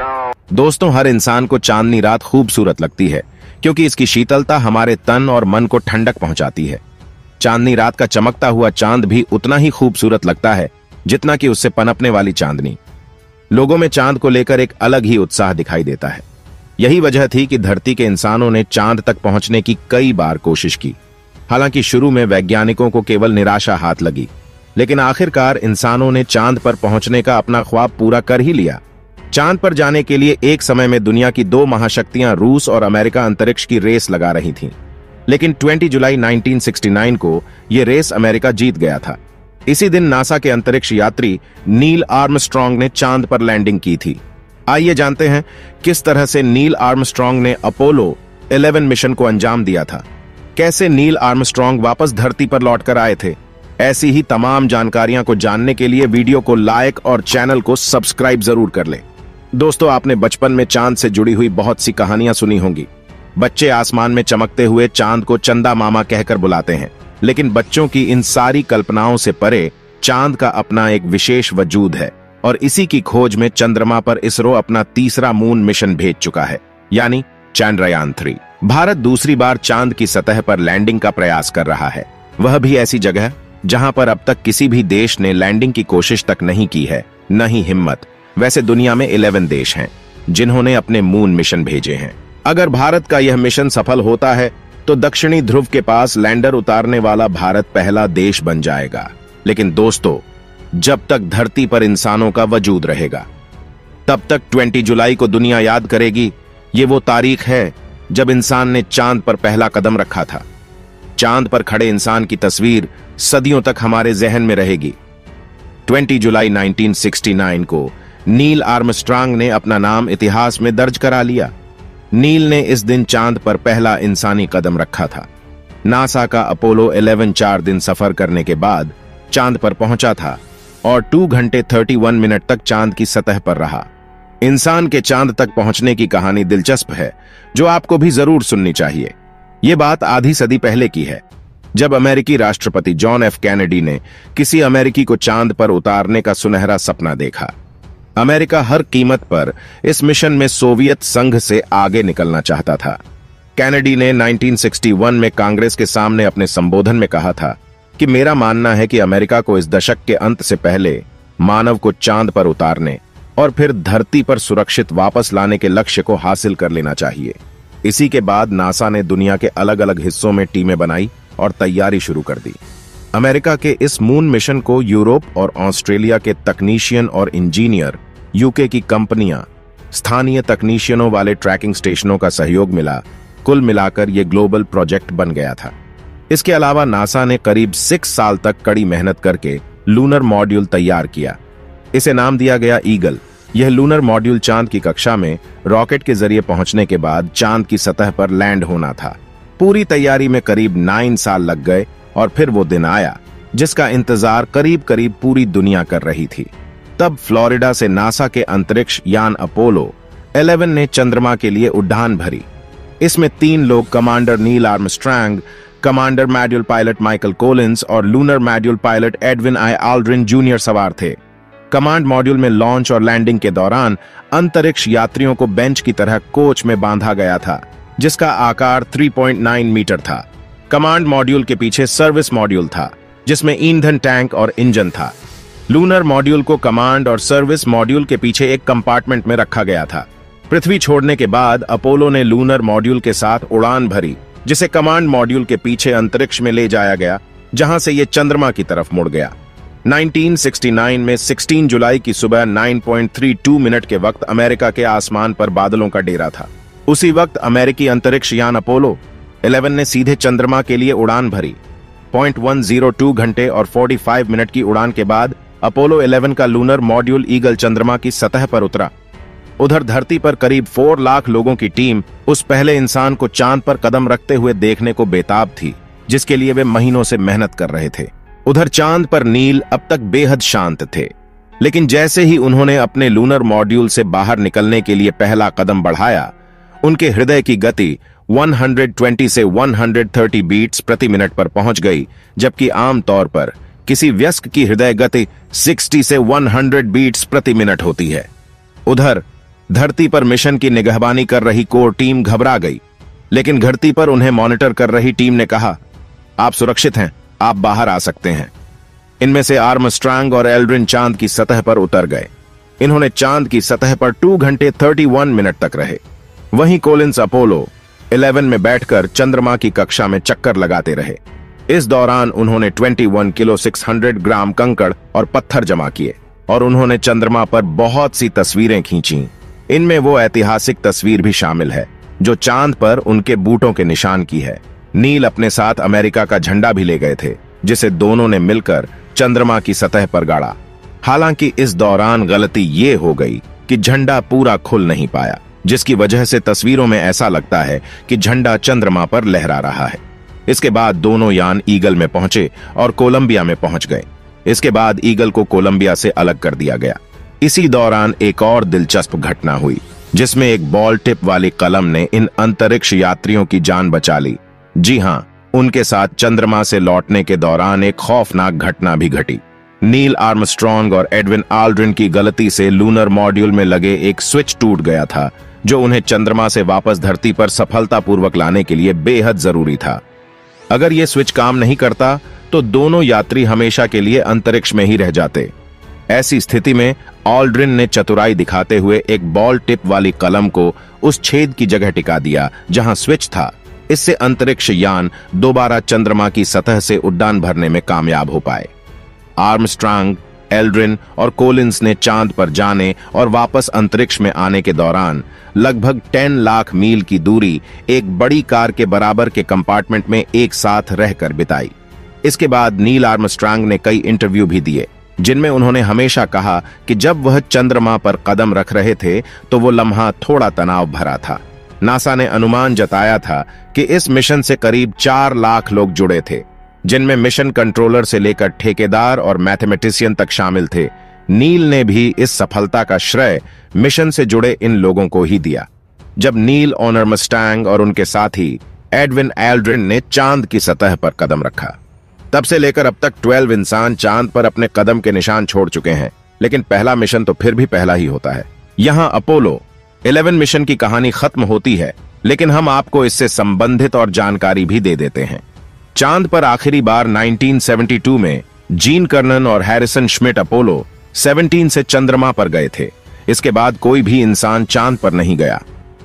दोस्तों, हर इंसान को चांदनी रात खूबसूरत लगती है क्योंकि इसकी शीतलता हमारे तन और मन को ठंडक पहुंचाती है। चांदनी रात का चमकता हुआ चांद भी उतना ही खूबसूरत लगता है जितना कि उससे पनपने वाली चांदनी। लोगों में चांद को लेकर एक अलग ही उत्साह दिखाई देता है। यही वजह थी कि धरती के इंसानों ने चांद तक पहुंचने की कई बार कोशिश की। हालांकि शुरू में वैज्ञानिकों को केवल निराशा हाथ लगी, लेकिन आखिरकार इंसानों ने चांद पर पहुंचने का अपना ख्वाब पूरा कर ही लिया। चांद पर जाने के लिए एक समय में दुनिया की दो महाशक्तियां रूस और अमेरिका अंतरिक्ष की रेस लगा रही थीं। लेकिन 20 जुलाई 1969 को यह रेस अमेरिका जीत गया था। इसी दिन नासा के अंतरिक्ष यात्री नील आर्मस्ट्रांग ने चांद पर लैंडिंग की थी। आइए जानते हैं किस तरह से नील आर्मस्ट्रांग ने अपोलो 11 मिशन को अंजाम दिया था। कैसे नील आर्मस्ट्रांग वापस धरती पर लौटकर आए थे। ऐसी ही तमाम जानकारियां को जानने के लिए वीडियो को लाइक और चैनल को सब्सक्राइब जरूर कर लें। दोस्तों, आपने बचपन में चांद से जुड़ी हुई बहुत सी कहानियां सुनी होंगी। बच्चे आसमान में चमकते हुए चांद को चंदा मामा कहकर बुलाते हैं, लेकिन बच्चों की इन सारी कल्पनाओं से परे चांद का अपना एक विशेष वजूद है और इसी की खोज में चंद्रमा पर इसरो अपना तीसरा मून मिशन भेज चुका है, यानी चंद्रयान 3। भारत दूसरी बार चांद की सतह पर लैंडिंग का प्रयास कर रहा है, वह भी ऐसी जगह जहां पर अब तक किसी भी देश ने लैंडिंग की कोशिश तक नहीं की है, न ही हिम्मत। वैसे दुनिया में 11 देश हैं जिन्होंने अपने मून मिशन भेजे हैं। अगर भारत का यह मिशन सफल होता है तो दक्षिणी ध्रुव के पास लैंडर उतारने वाला भारत पहला देश बन जाएगा। लेकिन दोस्तों, जब तक धरती पर इंसानों का वजूद रहेगा तब तक 20 जुलाई को दुनिया याद करेगी। ये वो तारीख है जब इंसान ने चांद पर पहला कदम रखा था। चांद पर खड़े इंसान की तस्वीर सदियों तक हमारे जहन में रहेगी। 20 जुलाई 1969 को नील आर्मस्ट्रांग ने अपना नाम इतिहास में दर्ज करा लिया। नील ने इस दिन चांद पर पहला इंसानी कदम रखा था। नासा का अपोलो 11 4 दिन सफर करने के बाद चांद पर पहुंचा था और 2 घंटे 31 मिनट तक चांद की सतह पर रहा। इंसान के चांद तक पहुंचने की कहानी दिलचस्प है, जो आपको भी जरूर सुननी चाहिए। ये बात आधी सदी पहले की है, जब अमेरिकी राष्ट्रपति जॉन एफ कैनेडी ने किसी अमेरिकी को चांद पर उतारने का सुनहरा सपना देखा। अमेरिका हर कीमत पर इस मिशन में सोवियत संघ से आगे निकलना चाहता था। कैनेडी ने 1961 में कांग्रेस के सामने अपने संबोधन में कहा था कि मेरा मानना है कि अमेरिका को इस दशक के अंत से पहले मानव को चांद पर उतारने और फिर धरती पर सुरक्षित वापस लाने के लक्ष्य को हासिल कर लेना चाहिए। इसी के बाद नासा ने दुनिया के अलग अलग हिस्सों में टीमें बनाई और तैयारी शुरू कर दी। अमेरिका के इस मून मिशन को यूरोप और ऑस्ट्रेलिया के तकनीशियन और इंजीनियर, यूके की कंपनियां, स्थानीय तकनीशियनों वाले ट्रैकिंग स्टेशनों का सहयोग मिला। कुल मिलाकर यह ग्लोबल प्रोजेक्ट बन गया था। इसके अलावा नासा ने करीब 6 साल तक कड़ी मेहनत करके लूनर मॉड्यूल तैयार किया। इसे नाम दिया गया ईगल। यह लूनर मॉड्यूल चांद की कक्षा में रॉकेट के जरिए पहुंचने के बाद चांद की सतह पर लैंड होना था। पूरी तैयारी में करीब 9 साल लग गए और फिर वो दिन आया जिसका इंतजार करीब करीब पूरी दुनिया कर रही थी। तब फ्लोरिडा से नासा के अंतरिक्ष यान अपोलो 11 ने चंद्रमा के लिए उड़ान भरी। इसमें 3 लोग, commander Neil Armstrong, commander module pilot Michael Collins और लूनर मॉड्यूल पायलट एडविन आई आल्ड्रिन जूनियर सवार थे। कमांड मॉड्यूल में लॉन्च और लैंडिंग के दौरान अंतरिक्ष यात्रियों को बेंच की तरह कोच में बांधा गया था, जिसका आकार 3.9 मीटर था। कमांड मॉड्यूल के पीछे सर्विस मॉड्यूल था, जिसमें ईंधन टैंक और इंजन था। लूनर मॉड्यूल को कमांड और सर्विस मॉड्यूल के पीछे एक कंपार्टमेंट में रखा गया था। पृथ्वी छोड़ने के बाद अपोलो ने लूनर मॉड्यूल के साथ उड़ान भरी, जिसे कमांड मॉड्यूल के पीछे अंतरिक्ष में ले जाया गया, जहां से यह चंद्रमा की तरफ मुड़ गया। 1969 में 16 जुलाई की सुबह 9.32 मिनट के वक्त अमेरिका के आसमान पर बादलों का डेरा था। उसी वक्त अमेरिकी अंतरिक्ष यान अपोलो 11 ने सीधे चंद्रमा के लिए उड़ान भरी। 0.102 घंटे और 45 मिनट की उड़ान के बाद अपोलो 11 का लूनर मॉड्यूल ईगल चंद्रमा की सतह पर उतरा। उधर धरती पर करीब 4 लाख लोगों की टीम उस पहले इंसान को चांद पर कदम रखते हुए देखने को बेताब थी, जिसके लिए वे महीनों से मेहनत कर रहे थे। उधर चांद पर नील अब तक बेहद शांत थे, लेकिन जैसे ही उन्होंने अपने लूनर मॉड्यूल से बाहर निकलने के लिए पहला कदम बढ़ाया, उनके हृदय की गति 120 से 130 बीट्स प्रति मिनट पर पहुंच गई, जबकि आमतौर पर किसी वयस्क की हृदय गति 60 से 100 बीट्स प्रति मिनट होती है। उधर धरती पर मिशन की निगहबानी कर रही कोर टीम घबरा गई, लेकिन धरती पर उन्हें मॉनिटर कर रही टीम ने कहा, आप सुरक्षित हैं, आप बाहर आ सकते हैं। इनमें से आर्मस्ट्रांग और एल्ड्रिन चांद की सतह पर उतर गए। इन्होंने चांद की सतह पर 2 घंटे 31 मिनट तक रहे। वहीं कोलिंस अपोलो 11 में बैठकर चंद्रमा की कक्षा में चक्कर लगाते रहे। इस दौरान उन्होंने 21 किलो 600 ग्राम कंकड़ और पत्थर जमा किए और उन्होंने चंद्रमा पर बहुत सी तस्वीरें खींची। इनमें वो ऐतिहासिक तस्वीर भी शामिल है जो चांद पर उनके बूटों के निशान की है। नील अपने साथ अमेरिका का झंडा भी ले गए थे, जिसे दोनों ने मिलकर चंद्रमा की सतह पर गाड़ा। हालांकि इस दौरान गलती ये हो गई कि झंडा पूरा खुल नहीं पाया, जिसकी वजह से तस्वीरों में ऐसा लगता है कि झंडा चंद्रमा पर लहरा रहा है। इसके बाद दोनों यान ईगल में पहुंचे और कोलंबिया में पहुंच गए। इसके बाद ईगल को कोलंबिया से अलग कर दिया गया। इसी दौरान एक और दिलचस्प घटना हुई, जिसमें एक बॉल टिप वाली कलम ने इन अंतरिक्ष यात्रियों की जान बचा ली। जी हां, उनके साथ चंद्रमा से लौटने के दौरान एक खौफनाक घटना भी घटी। नील आर्मस्ट्रांग और एडविन आल्ड्रिन की गलती से लूनर मॉड्यूल में लगे एक स्विच टूट गया था, जो उन्हें चंद्रमा से वापस धरती पर सफलतापूर्वक लाने के लिए बेहद जरूरी था। अगर यह स्विच काम नहीं करता तो दोनों यात्री हमेशा के लिए अंतरिक्ष में ही रह जाते। ऐसी स्थिति में ऑल्ड्रिन ने चतुराई दिखाते हुए एक बॉल टिप वाली कलम को उस छेद की जगह टिका दिया जहां स्विच था। इससे अंतरिक्ष यान दोबारा चंद्रमा की सतह से उड़ान भरने में कामयाब हो पाए। आर्मस्ट्रांग, एल्ड्रिन और कोलिंस ने चांद पर जाने और वापस अंतरिक्ष में आने के दौरान लगभग 10 लाख मील की दूरी एक बड़ी कार के बराबर के कंपार्टमेंट में एक साथ रहकर बिताई। इसके बाद नील आर्मस्ट्रांग ने कई इंटरव्यू भी दिए, जिनमें उन्होंने हमेशा कहा कि जब वह चंद्रमा पर कदम रख रहे थे तो वो लम्हा थोड़ा तनाव भरा था। नासा ने अनुमान जताया था कि इस मिशन से करीब 4 लाख लोग जुड़े थे, जिनमें मिशन कंट्रोलर से लेकर ठेकेदार और मैथमेटिशियन तक शामिल थे। नील ने भी इस सफलता का श्रेय मिशन से जुड़े इन लोगों को ही दिया। जब नील आर्मस्ट्रांग और उनके साथी एडविन एल्ड्रिन ने चांद की सतह पर कदम रखा, तब से लेकर अब तक 12 इंसान चांद पर अपने कदम के निशान छोड़ चुके हैं। लेकिन पहला मिशन तो फिर भी पहला ही होता है। यहां अपोलो 11 मिशन की कहानी खत्म होती है, लेकिन हम आपको इससे संबंधित और जानकारी भी दे देते हैं। चांद पर आखिरी बार 1972 में जीन कर्नन और हैरिसन श्मिट अपोलो 17 से चंद्रमा पर गए थे। इसके बाद कोई भी इंसान चांद पर नहीं गया।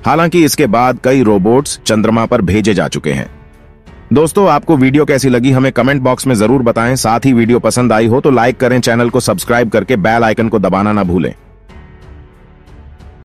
हालांकि इसके बाद कई रोबोट्स चंद्रमा पर भेजे जा चुके हैं। दोस्तों, आपको वीडियो कैसी लगी हमें कमेंट बॉक्स में जरूर बताएं। साथ ही वीडियो पसंद आई हो तो लाइक करें, चैनल को सब्सक्राइब करके बेल आइकन को दबाना ना भूलें।